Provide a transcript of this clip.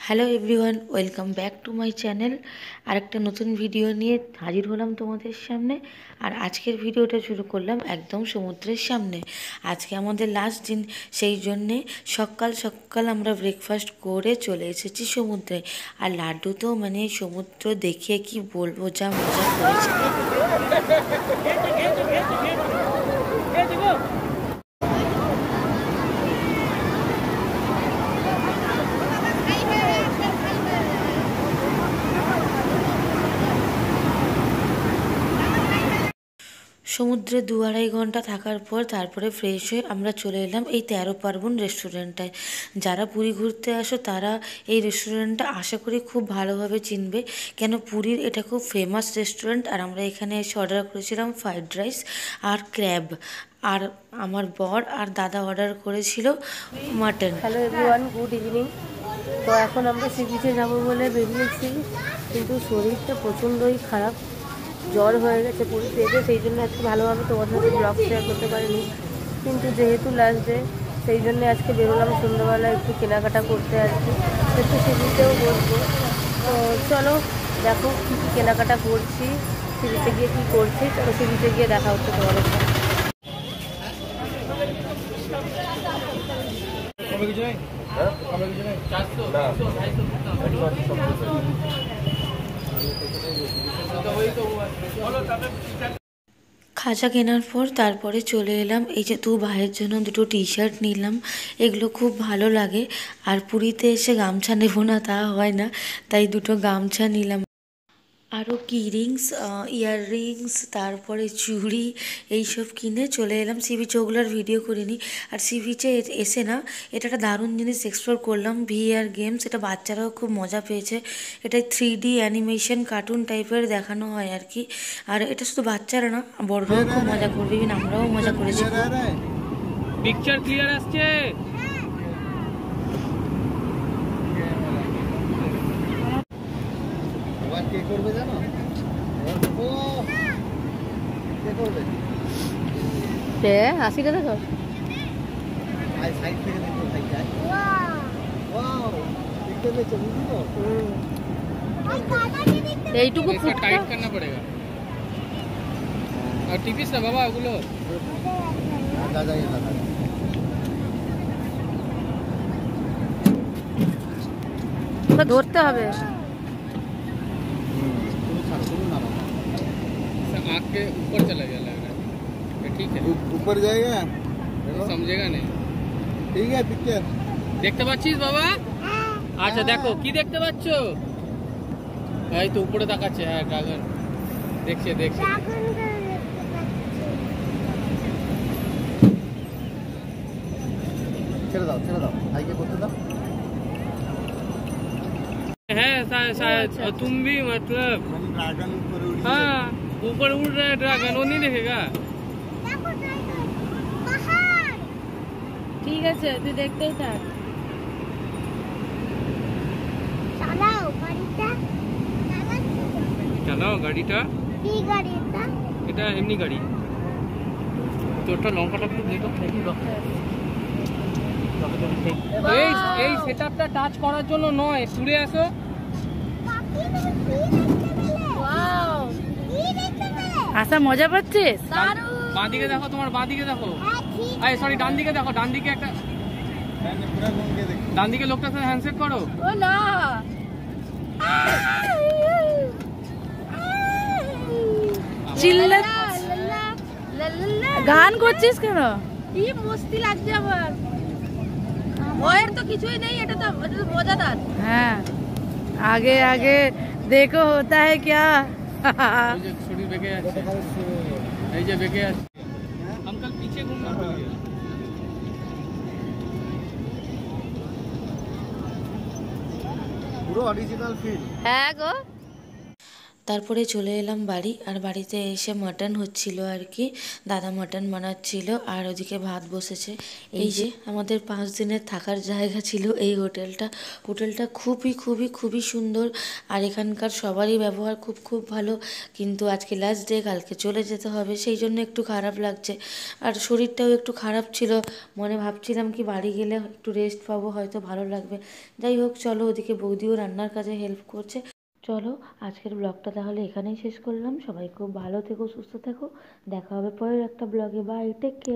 Hello everyone, welcome back to my channel. আরেকটা নতুন video নিয়ে হাজির হলাম তোমাদের সামনে। আর আজকের ভিডিওটা শুরু করলাম একদম সমুদ্রের সামনে। আজকে আমাদের লাস্ট দিন, সেই জন্যে সকাল সকাল আমরা ব্রেকফাস্ট করে চলে এসেছি সমুদ্রে। আর লাড্ডু তো মানে সমুদ্র দেখে কি বলবো, যা মজা করেছে। সমুদ্রে 2-2.5 ঘন্টা থাকার পর তারপরে ফ্রেশ হয়ে আমরা চলে এলাম এই 13 পার্বণ রেস্টুরেন্টটায়। যারা পুরী ঘুরতে আসো তারা এই রেস্টুরেন্টটা আশা করি খুব ভালোভাবে চিনবে, কেন পুরীর এটা খুব ফেমাস রেস্টুরেন্ট। আর আমরা এখানে এসে অর্ডার করেছিলাম ফ্রাইড রাইস আর ক্র্যাব, আর আমার বর আর দাদা অর্ডার করেছিল mutton. Hello everyone, good evening. তো এখন আমরা সি বিচে যাবো বলে বেরিয়েছি, কিন্তু শরীরটা প্রচণ্ডই খারাপ, জ্বর হয়ে গেছে পুরীতে এসে, সেই জন্য আজকে ভালোভাবে তোমাদের সাথে ব্লগ শেয়ার করতে পারিনি। কিন্তু যেহেতু লাস্ট ডে, সেই জন্য আজকে বেরোলাম সন্ধ্যাবেলা একটু কেনাকাটা করতে। আজকে একটু সি বিচেও বসবো। তো চলো দেখো কী কী কেনাকাটা করছি, সি বিচে গিয়ে কী করছি। চলো সি বিচে গিয়ে দেখা হচ্ছে তোমাদের সাথে। খাজা কেনার পর তারপরে চলে এলাম, এই যে ভাইয়ের জন্য 2টো টি শার্ট নিলাম, এগুলো খুব ভালো লাগে। আর পুরীতে এসে গামছা নেব না তা হয় না, তাই 2টো গামছা নিলাম। আরও কি রিংস, ইয়াররিংস, তারপরে চুড়ি, এইসব কিনে চলে এলাম সি বিচে। ওগুলোর ভিডিও করিনি। আর সি বিচে এসে না, এটা একটা দারুণ জিনিস এক্সপ্লোর করলাম, VR গেমস। এটা বাচ্চারাও খুব মজা পেয়েছে। এটা 3D অ্যানিমেশন কার্টুন টাইপের দেখানো হয় আর কি। আর এটা শুধু বাচ্চারা না, বড়রাও খুব মজা করবে, ইভেন আমরাও মজা করেছি। পিকচার ক্লিয়ার আসছে? কে করবে জানো? কে করবে? 80 টাকা কর। সাইড থেকে দেখো ভাই যায়। ওয়াও, দেখতে পেয়েছো বুঝলি তো? এইটুকু टाइट करना पड़ेगा। और टिपिस ना बाबा ওগুলো দাদা দাদা ওটা ধরতে হবে। आँख के ऊपर चला गया लग रहा है। ठीक है, ऊपर जाएगा, समझेगा नहीं। ঠিক আছে পিকচার দেখতে পাচ্ছিস বাবা? আচ্ছা দেখো কি দেখতে পাচ্ছো? এই তো উপরে তাকাচ্ছে। হ্যাঁ, ড্রাগন দেখছে দেখছে। ছেড়ে দাও ভাইকে করতে দাও। है शायद तुम भी मतलब ड्रैगन ऊपर उड़ हाँ ऊपर उड़ रहा है ड्रैगन, वो नहीं देखेगा। ঠিক আছে, তুই দেখতেই থাক। চালাও গাড়িটা। কি গাড়ি এটা? এটা এমনি গাড়ি। তোরটা লঙ্কাটা একটু দেখো, দেখি এই এই সেটআপটা টাচ করার জন্য নয়, ঘুরে আসো। ওয়াও, কি দেখতে পেলে? আশা মজা পাচ্ছিস? বাঁ দিকে দেখো, তোমার বাঁ দিকে দেখো। এই সরি, ডান দিকে দেখো, ডান দিকে একটা, পুরো ঘুমকে দেখ। ডান দিকে লোকটার সাথে হ্যান্ডশেক করো। ও না, চিল্লা গান করছিস কেন? কি মস্তি লাগছে আমার। ভয়ের তো কিছুই নেই, এটা তো মজাদার। হ্যাঁ, আগে আগে দেখো होता है क्या। ওই যে শরীর বেঁকে যাচ্ছে, এই যে বেঁকে যাচ্ছে। আঙ্কেল পিছে ঘুরনা পড়েगा। পুরো অরিজিনাল ফিল। হ্যাঁ গো। তারপরে চলে এলাম বাড়ি, আর বাড়িতে এসে মাটন হচ্ছিল আর কি, দাদা মাটন বানাচ্ছিল আর ওদিকে ভাত বসেছে। এই যে আমাদের 5 দিনের থাকার জায়গা ছিল এই হোটেলটা। হোটেলটা খুবই খুবই খুবই সুন্দর, আর এখানকার সবারই ব্যবহার খুব খুব ভালো। কিন্তু আজকে লাস্ট ডে, কালকে চলে যেতে হবে, সেই জন্য একটু খারাপ লাগছে। আর শরীরটাও একটু খারাপ ছিল, মনে ভাবছিলাম কি বাড়ি গেলে একটু রেস্ট পাবো, হয়তো ভালো লাগবে। যাই হোক, চলো, ওদিকে বৌদিও রান্নার কাজে হেল্প করছে। চলো, আজকের ব্লগটা তাহলে এখানেই শেষ করলাম। সবাই খুব ভালো থেকো, সুস্থ থেকো, দেখা হবে পরের একটা ব্লগে। Bye, take care.